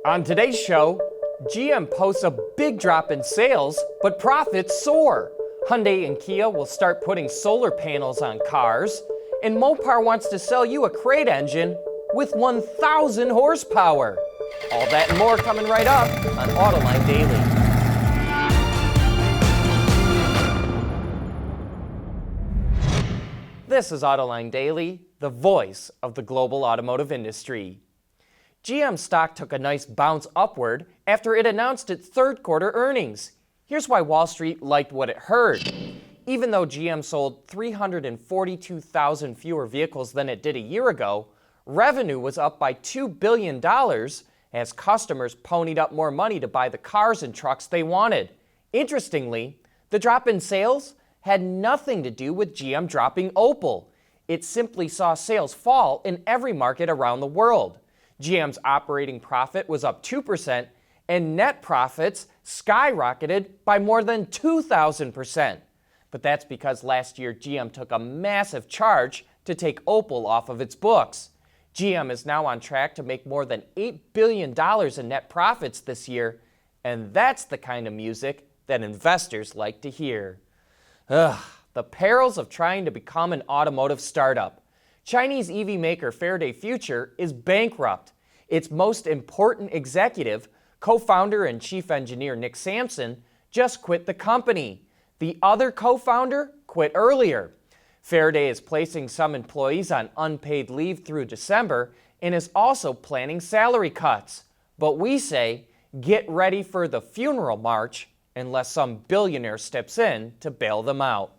On today's show, GM posts a big drop in sales, but profits soar. Hyundai and Kia will start putting solar panels on cars, and Mopar wants to sell you a crate engine with 1,000 horsepower. All that and more coming right up on Autoline Daily. This is Autoline Daily, the voice of the global automotive industry. GM stock took a nice bounce upward after it announced its third quarter earnings. Here's why Wall Street liked what it heard. Even though GM sold 342,000 fewer vehicles than it did a year ago, revenue was up by $2 billion as customers ponied up more money to buy the cars and trucks they wanted. Interestingly, the drop in sales had nothing to do with GM dropping Opel. It simply saw sales fall in every market around the world. GM's operating profit was up 2%, and net profits skyrocketed by more than 2,000%. But that's because last year GM took a massive charge to take Opel off of its books. GM is now on track to make more than $8 billion in net profits this year, and that's the kind of music that investors like to hear. The perils of trying to become an automotive startup. Chinese EV maker Faraday Future is bankrupt. Its most important executive, co-founder and chief engineer Nick Sampson, just quit the company. The other co-founder quit earlier. Faraday is placing some employees on unpaid leave through December and is also planning salary cuts. But we say, get ready for the funeral march unless some billionaire steps in to bail them out.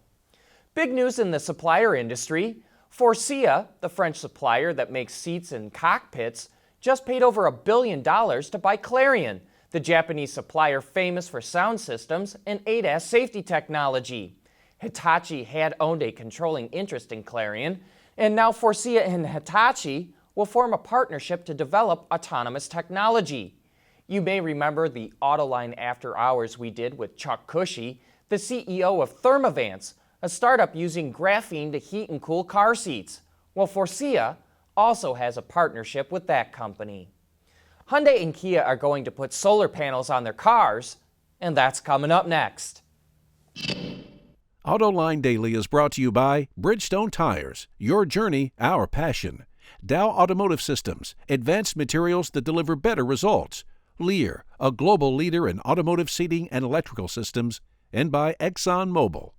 Big news in the supplier industry. Faurecia, the French supplier that makes seats and cockpits, just paid over $1 billion to buy Clarion, the Japanese supplier famous for sound systems and ADAS safety technology. Hitachi had owned a controlling interest in Clarion, and now Faurecia and Hitachi will form a partnership to develop autonomous technology. You may remember the Autoline After Hours we did with Chuck Cushy, the CEO of Thermovance, a startup using graphene to heat and cool car seats. Well, Faurecia also has a partnership with that company. Hyundai and Kia are going to put solar panels on their cars, and that's coming up next. Autoline Daily is brought to you by Bridgestone Tires, your journey, our passion. Dow Automotive Systems, advanced materials that deliver better results. Lear, a global leader in automotive seating and electrical systems. And by ExxonMobil.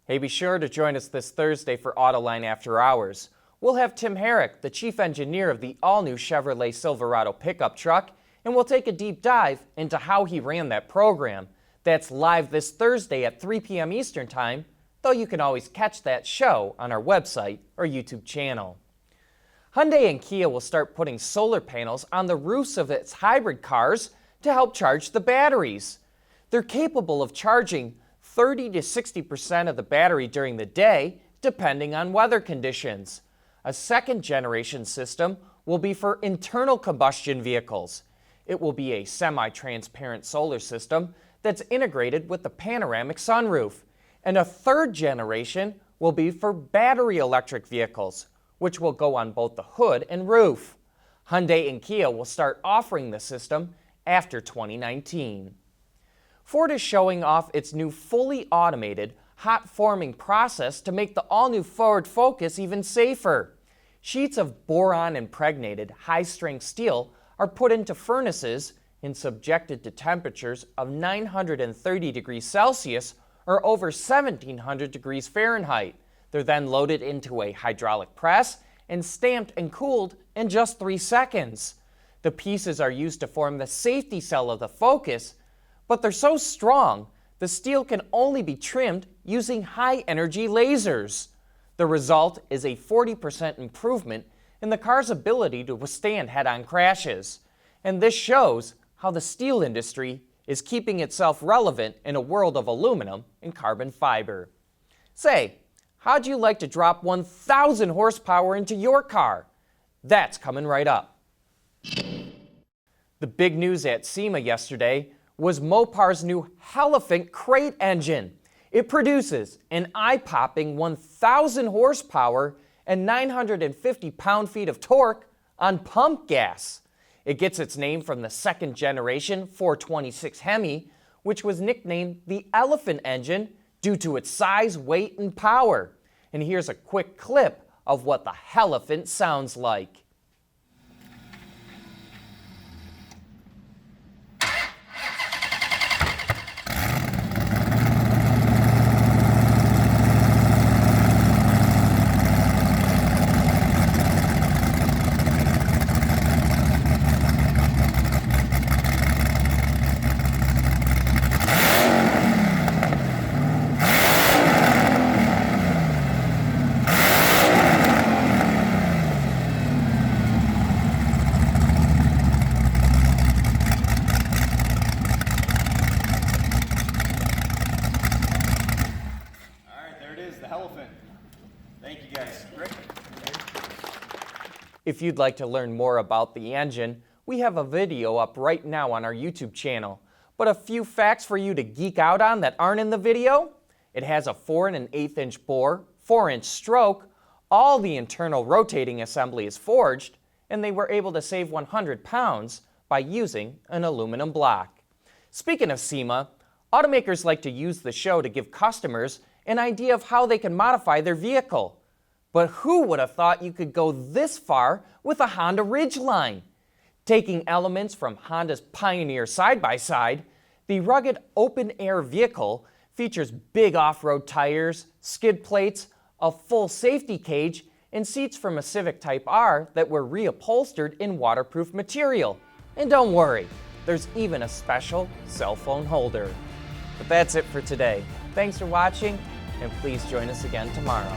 Hey, be sure to join us this Thursday for Autoline After Hours. We'll have Tim Herrick, the chief engineer of the all-new Chevrolet Silverado pickup truck, and we'll take a deep dive into how he ran that program. That's live this Thursday at 3 p.m. Eastern Time, though you can always catch that show on our website or YouTube channel. Hyundai and Kia will start putting solar panels on the roofs of its hybrid cars to help charge the batteries. They're capable of charging 30 to 60% of the battery during the day, depending on weather conditions. A second-generation system will be for internal combustion vehicles. It will be a semi-transparent solar system that's integrated with the panoramic sunroof. And a third generation will be for battery electric vehicles, which will go on both the hood and roof. Hyundai and Kia will start offering the system after 2019. Ford is showing off its new fully automated hot forming process to make the all-new Ford Focus even safer. Sheets of boron-impregnated high-strength steel are put into furnaces and subjected to temperatures of 930 degrees Celsius or over 1,700 degrees Fahrenheit. They're then loaded into a hydraulic press and stamped and cooled in just 3 seconds. The pieces are used to form the safety cell of the Focus, but they're so strong, the steel can only be trimmed using high-energy lasers. The result is a 40% improvement in the car's ability to withstand head-on crashes. And this shows how the steel industry is keeping itself relevant in a world of aluminum and carbon fiber. Say, how'd you like to drop 1,000 horsepower into your car? That's coming right up. The big news at SEMA yesterday was Mopar's new Elephant crate engine. It produces an eye-popping 1,000 horsepower and 950 pound-feet of torque on pump gas. It gets its name from the second generation 426 Hemi, which was nicknamed the Elephant Engine due to its size, weight, and power. And here's a quick clip of what the Helephant sounds like. Thank you guys. Great. If you'd like to learn more about the engine, we have a video up right now on our YouTube channel. But a few facts for you to geek out on that aren't in the video. It has a 4 1/8 inch bore, 4-inch stroke, all the internal rotating assembly is forged, and they were able to save 100 pounds by using an aluminum block. Speaking of SEMA, automakers like to use the show to give customers an idea of how they can modify their vehicle. But who would have thought you could go this far with a Honda Ridgeline? Taking elements from Honda's Pioneer side-by-side, the rugged open-air vehicle features big off-road tires, skid plates, a full safety cage, and seats from a Civic Type R that were reupholstered in waterproof material. And don't worry, there's even a special cell phone holder. But that's it for today. Thanks for watching, and please join us again tomorrow.